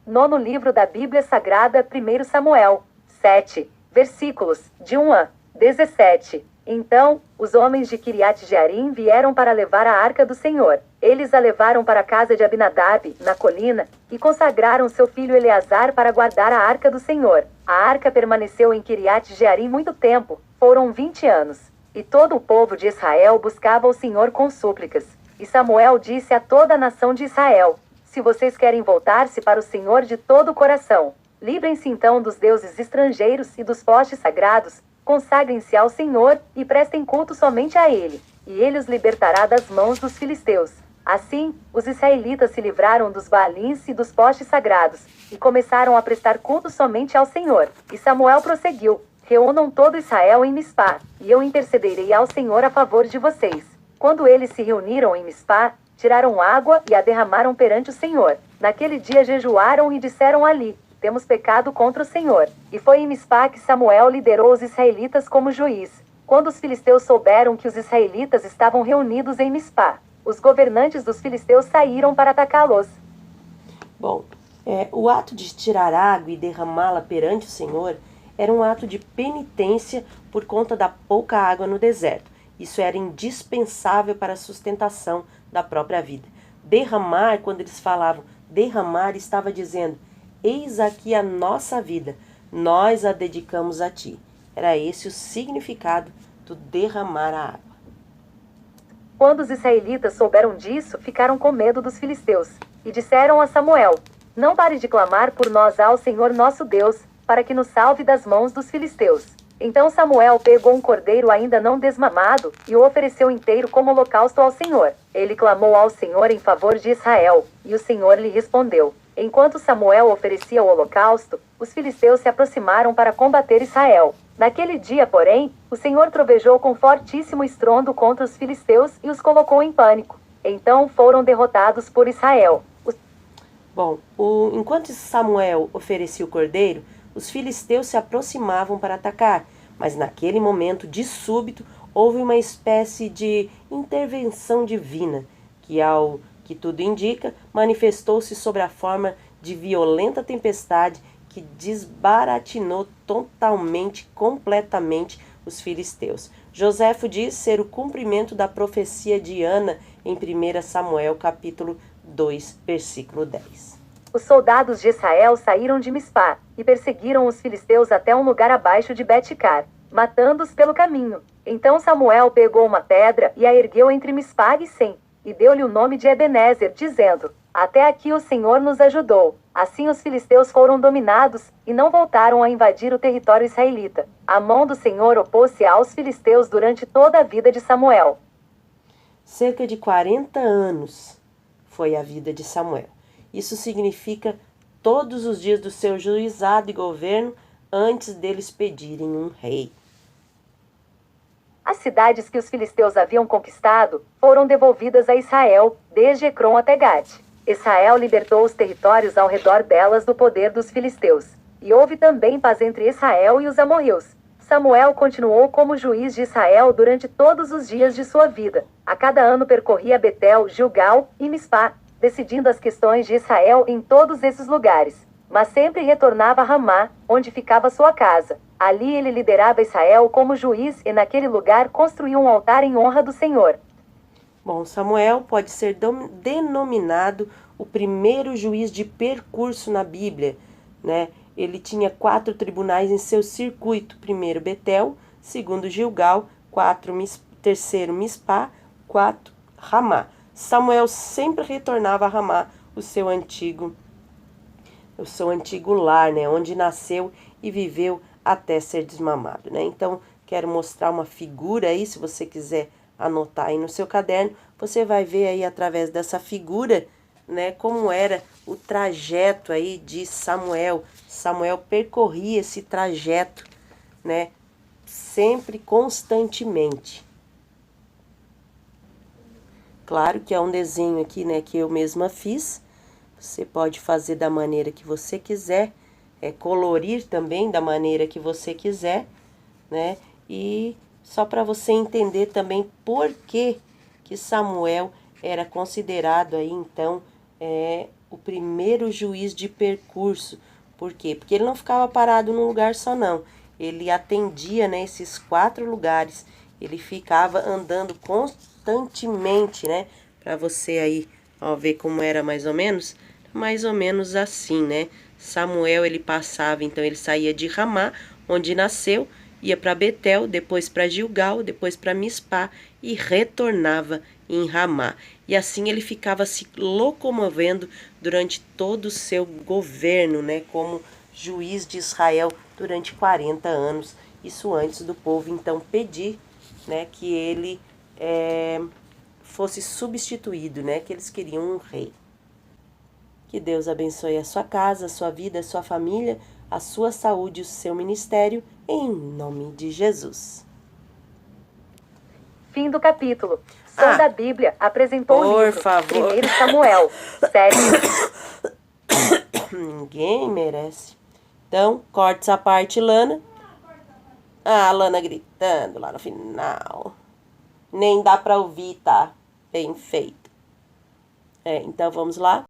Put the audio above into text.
Nono livro da Bíblia Sagrada, 1 Samuel 7, versículos de 1 a 17. Então, os homens de Quiriate-Jearim vieram para levar a arca do Senhor. Eles a levaram para a casa de Abinadab, na colina, e consagraram seu filho Eleazar para guardar a arca do Senhor. A arca permaneceu em Quiriate-Jearim muito tempo, foram 20 anos. E todo o povo de Israel buscava o Senhor com súplicas. E Samuel disse a toda a nação de Israel: se vocês querem voltar-se para o Senhor de todo o coração, livrem-se então dos deuses estrangeiros e dos postes sagrados, consagrem-se ao Senhor e prestem culto somente a Ele, e Ele os libertará das mãos dos filisteus. Assim, os israelitas se livraram dos Baalins e dos postes sagrados, e começaram a prestar culto somente ao Senhor. E Samuel prosseguiu: reúnam todo Israel em Mispá, e eu intercederei ao Senhor a favor de vocês. Quando eles se reuniram em Mispá, tiraram água e a derramaram perante o Senhor. Naquele dia jejuaram e disseram ali: temos pecado contra o Senhor. E foi em Mispá que Samuel liderou os israelitas como juiz. Quando os filisteus souberam que os israelitas estavam reunidos em Mispá, os governantes dos filisteus saíram para atacá-los. Bom, o ato de tirar água e derramá-la perante o Senhor era um ato de penitência por conta da pouca água no deserto. Isso era indispensável para a sustentação da própria vida. Derramar, quando eles falavam derramar, estava dizendo: eis aqui a nossa vida, nós a dedicamos a ti. Era esse o significado do derramar a água. Quando os israelitas souberam disso, ficaram com medo dos filisteus, e disseram a Samuel: não pare de clamar por nós ao Senhor nosso Deus, para que nos salve das mãos dos filisteus. Então Samuel pegou um cordeiro ainda não desmamado, e o ofereceu inteiro como holocausto ao Senhor. Ele clamou ao Senhor em favor de Israel, e o Senhor lhe respondeu. Enquanto Samuel oferecia o holocausto, os filisteus se aproximaram para combater Israel. Naquele dia, porém, o Senhor trovejou com fortíssimo estrondo contra os filisteus e os colocou em pânico. Então foram derrotados por Israel. Bom, enquanto Samuel oferecia o cordeiro, os filisteus se aproximavam para atacar, mas naquele momento, de súbito, houve uma espécie de intervenção divina, que, ao que tudo indica, manifestou-se sob a forma de violenta tempestade que desbaratinou totalmente, completamente os filisteus. Joséfo diz ser o cumprimento da profecia de Ana em 1 Samuel, capítulo 2, versículo 10. Os soldados de Israel saíram de Mispá e perseguiram os filisteus até um lugar abaixo de Bet-car, matando-os pelo caminho. Então Samuel pegou uma pedra e a ergueu entre Mispá e Sem, e deu-lhe o nome de Ebenezer, dizendo: até aqui o Senhor nos ajudou. Assim os filisteus foram dominados e não voltaram a invadir o território israelita. A mão do Senhor opôs-se aos filisteus durante toda a vida de Samuel. Cerca de 40 anos foi a vida de Samuel. Isso significa todos os dias do seu juizado e governo antes deles pedirem um rei. As cidades que os filisteus haviam conquistado foram devolvidas a Israel, desde Ecrom até Gade. Israel libertou os territórios ao redor delas do poder dos filisteus. E houve também paz entre Israel e os amorreus. Samuel continuou como juiz de Israel durante todos os dias de sua vida. A cada ano percorria Betel, Gilgal e Mispá, decidindo as questões de Israel em todos esses lugares. Mas sempre retornava a Ramá, onde ficava sua casa. Ali ele liderava Israel como juiz e naquele lugar construiu um altar em honra do Senhor. Bom, Samuel pode ser denominado o primeiro juiz de percurso na Bíblia, né? Ele tinha 4 tribunais em seu circuito: primeiro Betel, segundo Gilgal, terceiro Mispá, 4 Ramá. Samuel sempre retornava a Ramá, o seu antigo lar, né, onde nasceu e viveu até ser desmamado, né? Então, quero mostrar uma figura aí, se você quiser anotar aí no seu caderno, você vai ver aí através dessa figura, né, como era o trajeto aí de Samuel. Samuel percorria esse trajeto, né, sempre, constantemente. Claro que é um desenho aqui, né, que eu mesma fiz. Você pode fazer da maneira que você quiser, colorir também da maneira que você quiser, né? E só para você entender também por que Samuel era considerado aí, então, o primeiro juiz de percurso. Por quê? Porque ele não ficava parado num lugar só, não. Ele atendia, né, esses 4 lugares. Ele ficava andando constantemente, né? Para você aí, ó, ver como era mais ou menos assim, né? Samuel, ele passava, então ele saía de Ramá, onde nasceu, ia para Betel, depois para Gilgal, depois para Mispá e retornava em Ramá. E assim ele ficava se locomovendo durante todo o seu governo, né, como juiz de Israel durante 40 anos. Isso antes do povo então pedir, né, que ele fosse substituído, né, que eles queriam um rei. Que Deus abençoe a sua casa, a sua vida, a sua família, a sua saúde e o seu ministério, em nome de Jesus. Fim do capítulo. Som da Bíblia apresentou o livro. Por favor. 1 Samuel 7. Ninguém merece. Então, corta essa parte, Lana. Ah, a Lana gritando lá no final. Nem dá pra ouvir, tá? Bem feito. Então vamos lá.